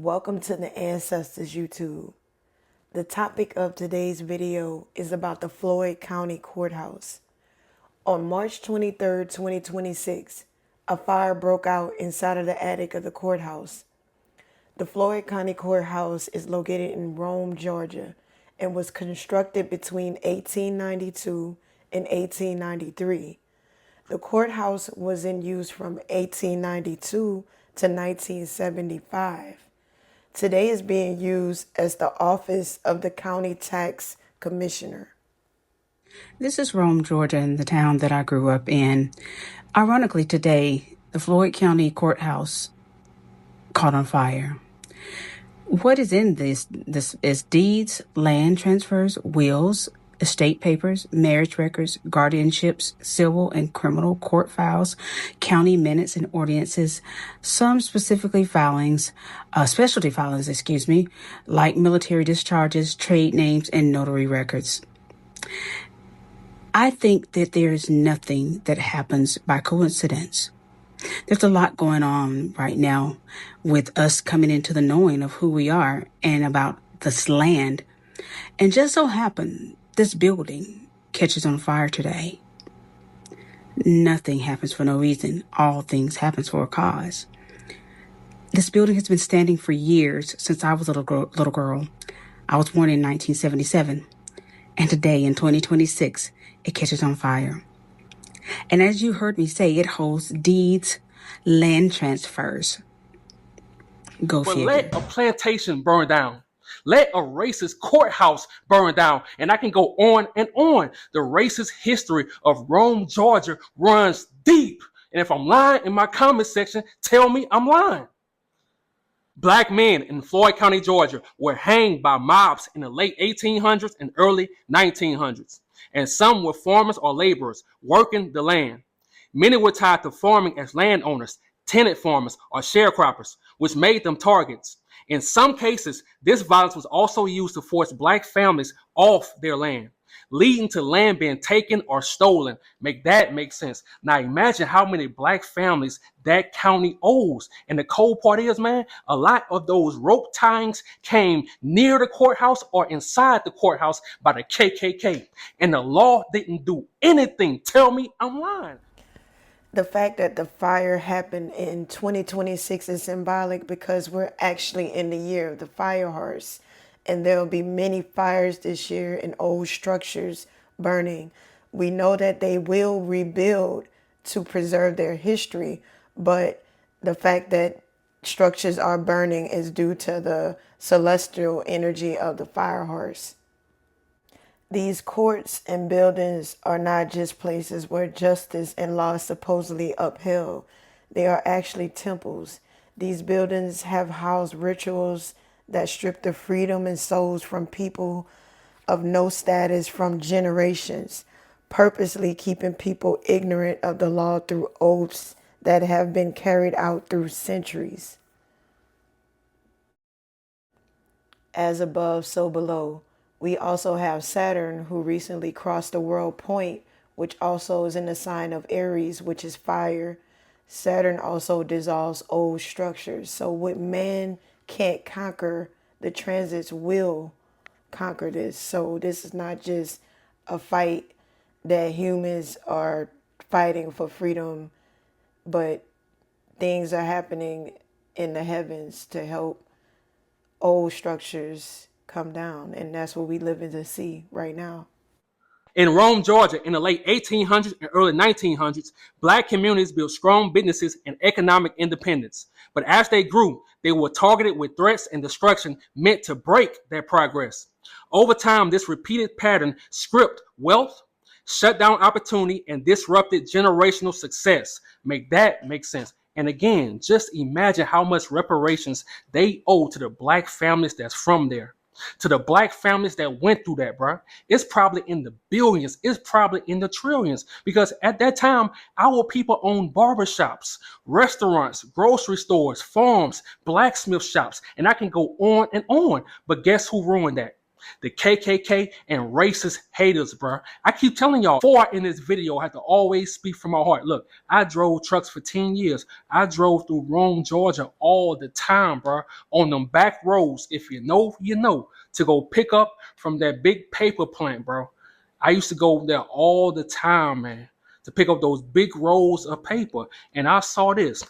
Welcome to the Ancestors YouTube. The topic of today's video is about the Floyd County Courthouse. On March 23rd, 2026, a fire broke out inside of the attic of the courthouse. The Floyd County Courthouse is located in Rome, Georgia, and was constructed between 1892 and 1893. The courthouse was in use from 1892 to 1975. Today is being used as the office of the county tax commissioner. This is Rome, Georgia, in the town that I grew up in. Ironically, today, the Floyd County Courthouse caught on fire. What is in this is deeds, land transfers, wills, estate papers, marriage records, guardianships, civil and criminal court files, county minutes and ordinances, some specifically specialty filings, like military discharges, trade names, and notary records. I think that there is nothing that happens by coincidence. There's a lot going on right now with us coming into the knowing of who we are and about this land. And just so happened, this building catches on fire today. Nothing happens for no reason. All things happen for a cause. This building has been standing for years, since I was a little girl. I was born in 1977. And today, in 2026, it catches on fire. And as you heard me say, it holds deeds, land transfers. Go figure. Let a plantation burn down. Let a racist courthouse burn down. And I can go on and on. The racist history of Rome, Georgia runs deep. And if I'm lying in my comment section, tell me I'm lying. Black men in Floyd County, Georgia were hanged by mobs in the late 1800s and early 1900s. And some were farmers or laborers working the land. Many were tied to farming as landowners, tenant farmers, or sharecroppers, which made them targets. In some cases, this violence was also used to force black families off their land, leading to land being taken or stolen. Make that make sense. Now imagine how many black families that county owes. And the cold part is, man, a lot of those rope tyings came near the courthouse or inside the courthouse by the KKK. And the law didn't do anything. Tell me I'm lying. The fact that the fire happened in 2026 is symbolic because we're actually in the year of the fire horse. And there will be many fires this year and old structures burning. We know that they will rebuild to preserve their history, but the fact that structures are burning is due to the celestial energy of the fire horse. These courts and buildings are not just places where justice and law is supposedly upheld. They are actually temples. These buildings have housed rituals that strip the freedom and souls from people of no status from generations, purposely keeping people ignorant of the law through oaths that have been carried out through centuries. As above, so below. We also have Saturn, who recently crossed the world point, which also is in the sign of Aries, which is fire. Saturn also dissolves old structures. So what man can't conquer, the transits will conquer this. So this is not just a fight that humans are fighting for freedom, but things are happening in the heavens to help old structures come down, and that's what we live in to see right now. In Rome, Georgia, in the late 1800s and early 1900s, black communities built strong businesses and economic independence. But as they grew, they were targeted with threats and destruction meant to break their progress. Over time, this repeated pattern stripped wealth, shut down opportunity, and disrupted generational success. Make that make sense. And again, just imagine how much reparations they owe to the black families that's from there. To the black families that went through that, bro. It's probably in the billions. It's probably in the trillions. Because at that time, our people owned barbershops, restaurants, grocery stores, farms, blacksmith shops. And I can go on and on. But guess who ruined that? The KKK and racist haters, bro. I keep telling y'all, before in this video, I have to always speak from my heart. Look, I drove trucks for 10 years. I drove through Rome, Georgia all the time, bro. On them back roads, if you know, you know, to go pick up from that big paper plant, bro. I used to go there all the time, man, to pick up those big rolls of paper. And I saw this.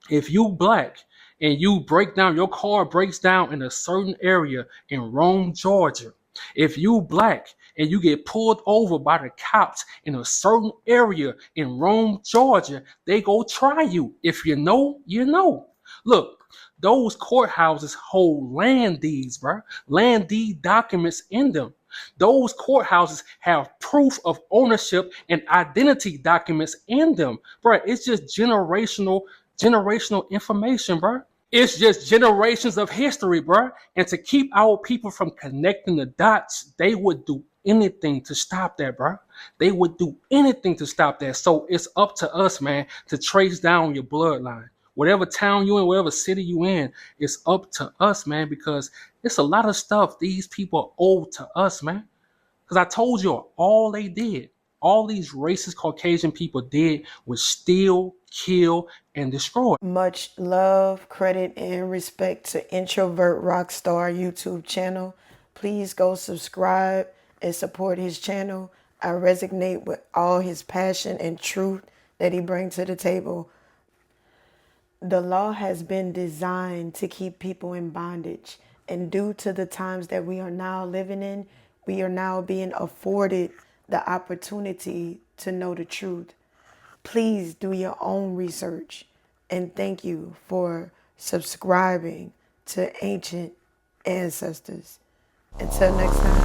If you black and you break down, your car breaks down in a certain area in Rome, Georgia. If you black and you get pulled over by the cops in a certain area in Rome, Georgia, they go try you. If you know, you know. Look, those courthouses hold land deeds, bro. Land deed documents in them. Those courthouses have proof of ownership and identity documents in them, bro. It's just generational information, bro. It's just generations of history, bro. And to keep our people from connecting the dots, they would do anything to stop that, bro. They would do anything to stop that. So it's up to us, man, to trace down your bloodline. Whatever town you in, whatever city you in, it's up to us, man, because it's a lot of stuff these people owe to us, man. Because I told you all they did, all these racist Caucasian people did was steal, kill, and destroy. Much love, credit, and respect to Introvert Rockstar YouTube channel. Please go subscribe and support his channel. I resonate with all his passion and truth that he brings to the table. The law has been designed to keep people in bondage. And due to the times that we are now living in, we are now being afforded the opportunity to know the truth. Please do your own research. And thank you for subscribing to Ancient Ancestors. Until next time.